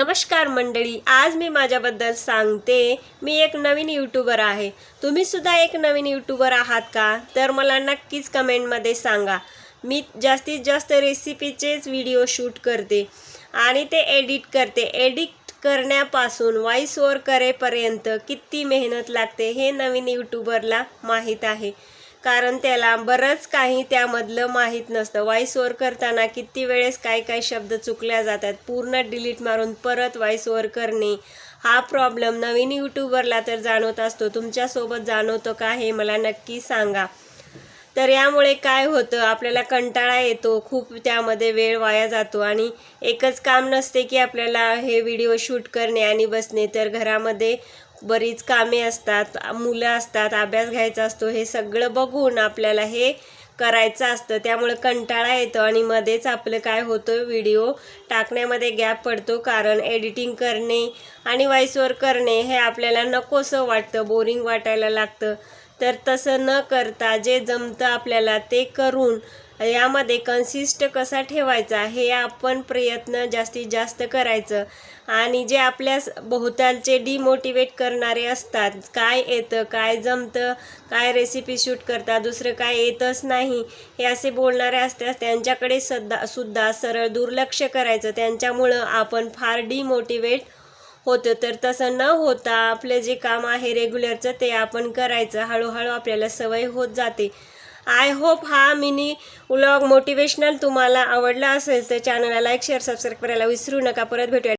नमस्कार मंडळी, आज मी माझ्याबद्दल सांगते. मी एक नवीन यूट्यूबर आहे. तुम्ही सुद्धा एक नवीन यूट्यूबर आहात का? तर मला नक्कीच कमेंटमध्ये सांगा. मी जास्तीत जास्त रेसिपीचेच व्हिडिओ शूट करते आणि ते एडिट करते. एडिट करण्यापासून व्हॉइस ओव्हर करेपर्यंत किती मेहनत लागते हे नवीन यूट्यूबरला माहीत आहे, कारण त्याला बरंच काही त्यामधलं माहीत नसतं. व्हॉइस ओव्हर करताना किती वेळेस काय काय शब्द चुकल्या जातात, पूर्ण डिलीट मारून परत व्हॉइस ओव्हर करणे हा प्रॉब्लेम नवीन यूट्यूबरला तर जाणवत असतो. तुमच्यासोबत जाणवतो का हे मला नक्की सांगा. तर यामुळे काय होतं, आपल्याला कंटाळा येतो, खूप त्यामध्ये वेळ वाया जातो आणि एकच काम नसते की आपल्याला हे व्हिडिओ शूट करणे आणि बसणे, तर घरामध्ये बरीच कामे असतात, मुलं असतात, अभ्यास घ्यायचा असतो. हे सगळं बघून आपल्याला हे करायचं असतं, त्यामुळे कंटाळा येतो आणि मध्येच आपलं काय होतं, व्हिडिओ टाकण्यामध्ये गॅप पडतो, कारण एडिटिंग करणे आणि व्हॉइस ओव्हर करणे हे आपल्याला नकोसं वाटतं, बोरिंग वाटायला लागतं. तर तसं न करता जे जमतं आपल्याला ते करून यामध्ये कन्सिस्ट कसा ठेवायचा हे आपण प्रयत्न जास्तीत जास्त करायचं. आणि जे आपल्या भोवतालचे डिमोटिवेट करणारे असतात, काय येतं, काय जमतं, काय रेसिपी शूट करता, दुसरं काय येतच नाही, हे असे बोलणारे असतात, त्यांच्याकडे सुद्धा सरळ दुर्लक्ष करायचं. त्यांच्यामुळं आपण फार डिमोटिवेट होतं. तर तसं न होता आपलं जे काम आहे रेग्युलरचं ते आपण करायचं. हळूहळू आपल्याला सवय होत जाते. आय होप हा मिनी व्लॉग मोटिवेशनल तुम्हाला आवडला असेल तर चॅनलला लाईक, शेअर, सबस्क्राईब करायला विसरू नका. परत भेटूया.